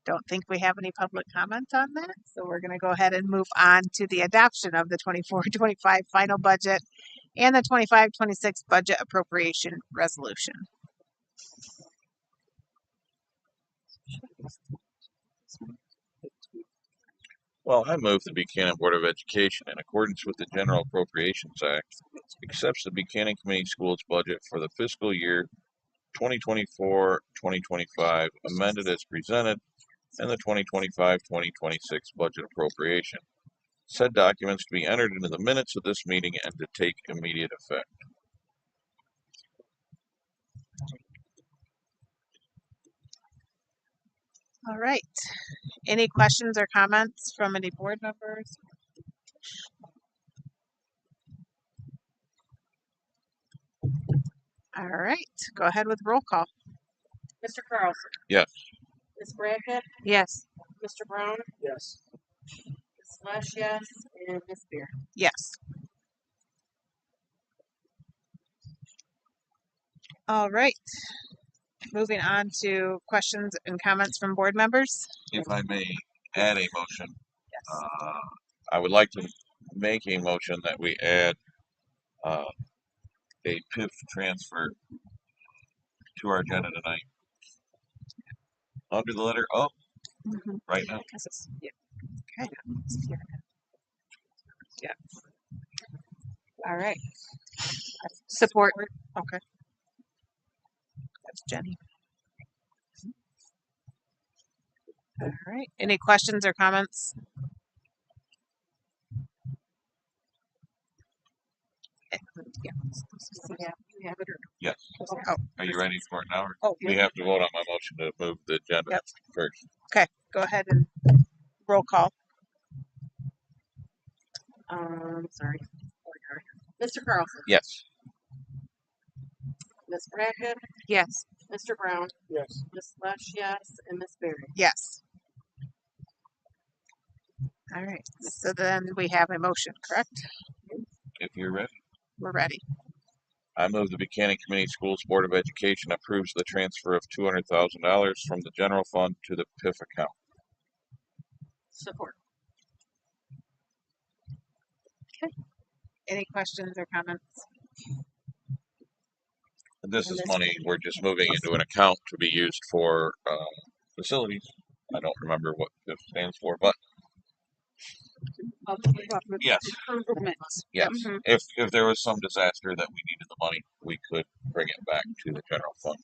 Don't think we have any public comment on that, so we're going to go ahead and move on to the adoption of the 24-25 final budget and the 25-26 budget appropriation resolution. Well, I move the Buchanan Board of Education, in accordance with the General Appropriations Act, accepts the Buchanan Community Schools budget for the fiscal year 2024-2025 amended as presented, and the 2025-2026 budget appropriation. Said documents to be entered into the minutes of this meeting and to take immediate effect. All right. Any questions or comments from any board members? All right. Go ahead with roll call. Mr. Carlson. Yes. Ms. Brackett, Yes. Mr. Brown, Yes. Ms. Slash, yes, and Ms. Beer. Yes. All right. Moving on to questions and comments from board members. If I may add a motion, I would like to make a motion that we add a PIF transfer to our agenda tonight. Under the letter O, right now. Okay. Yeah. All right. Support. Okay. That's Jenny. All right. Any questions or comments? Yeah. You have it or Yes. Oh, Are you ready for it now? oh, We have to vote on my motion to move the agenda Yep. first. okay. Go ahead and roll call. sorry. Mr. Carlson. Yes. Ms. Brackett, Yes. Mr. Brown, Yes. Ms. Slash, yes, and Ms. Berry. Yes. All right. So then we have a motion, correct? If you're ready. We're ready. I move the Buchanan Community Schools Board of Education approves the transfer of $200,000 from the general fund to the PIF account. Support. Any questions or comments? This is money we're just moving into an account to be used for facilities. I don't remember what PIF stands for, but yes, Improvements. yes. Mhm. If there was some disaster that we needed the money, we could bring it back to the general fund.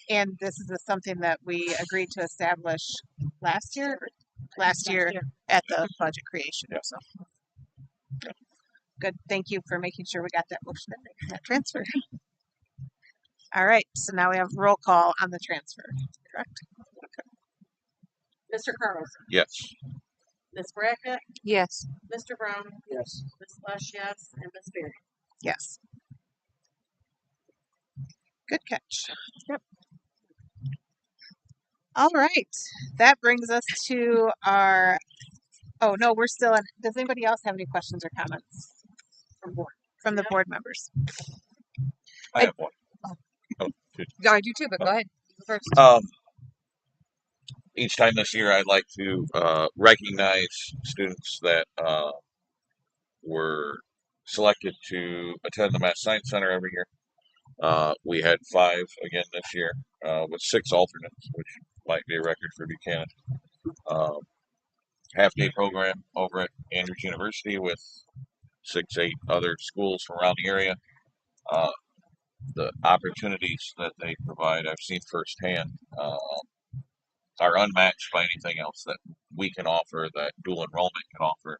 And this is something that we agreed to establish last year at the budget creation. Yeah. So good. Thank you for making sure we got that motion and that transfer. All right. So now we have roll call on the transfer. Correct? Mr. Carlson. Yes. Ms. Brackett, Yes. Mr. Brown, Yes. Ms. Slash, yes, and Ms. Berry. Yes. Good catch. Yep. All right. That brings us to our. Oh no, we're still in. Does anybody else have any questions or comments from the Yeah. board members? I have one. Yeah, I do too, but go ahead. First. Each time this year, I'd like to recognize students that were selected to attend the Math Science Center every year. We had 5 again this year with 6 alternates, which might be a record for Buchanan. Half-day program over at Andrews University with 6-8 other schools from around the area. The opportunities that they provide, I've seen firsthand, are unmatched by anything else that we can offer, that dual enrollment can offer.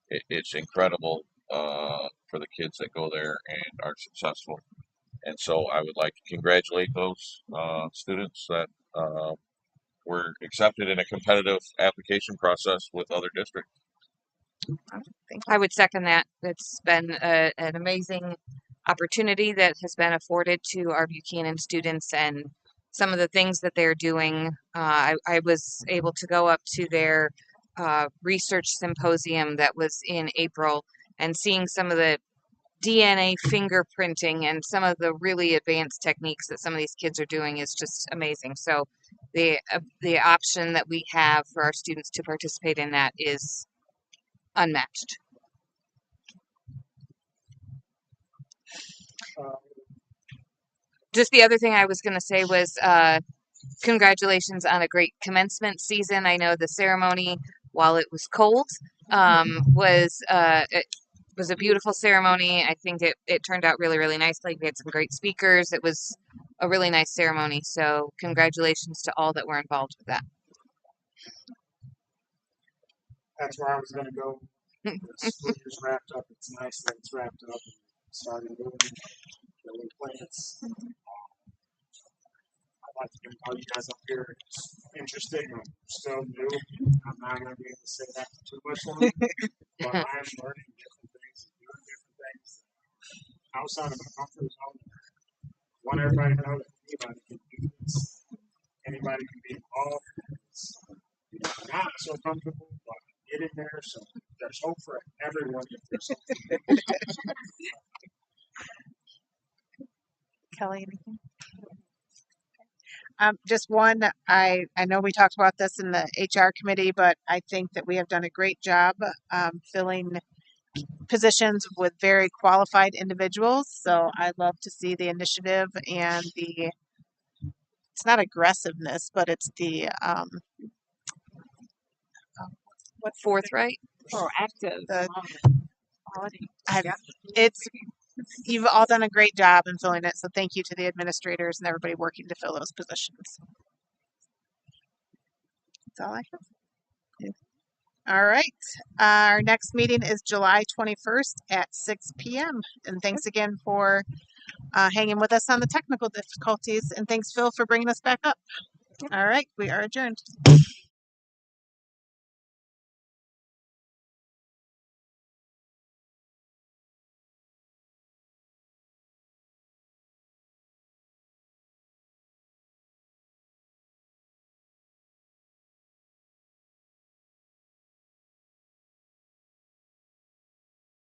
It's incredible for the kids that go there and are successful. And so I would like to congratulate those students that were accepted in a competitive application process with other districts. Thank you. I would second that. It's been an amazing opportunity that has been afforded to our Buchanan students and some of the things that they're doing. I was able to go up to their research symposium that was in April and seeing some of the DNA fingerprinting and some of the really advanced techniques that some of these kids are doing is just amazing. So the option that we have for our students to participate in that is unmatched. Just the other thing I was going to say was congratulations on a great commencement season. I know the ceremony, while it was cold, it was a beautiful ceremony. I think it turned out really, really nicely. We had some great speakers. It was a really nice ceremony. So congratulations to all that were involved with that. That's where I was going to go. The school year's wrapped up. It's nice that it's wrapped up and starting building plants. I'd like to get all you guys up here. It's interesting. I'm still new. I'm not going to be able to say that for too much longer. But I am learning different things and doing different things outside of my comfort zone. I want everybody to know that anybody can do this. Anybody can be involved. It's not so comfortable, but get in there. So there's hope for everyone if there's hope. Kelly, anything? Just one, I know we talked about this in the HR committee, but I think that we have done a great job filling positions with very qualified individuals. So I love to see the initiative and it's not aggressiveness, but it's the what's the Forthright. Proactive. The, Quality. you've all done a great job in filling it. So thank you to the administrators and everybody working to fill those positions. That's all I have. All right. Our next meeting is July 21st at 6 p.m. And thanks again for hanging with us on the technical difficulties. And thanks, Phil, for bringing us back up. All right. We are adjourned.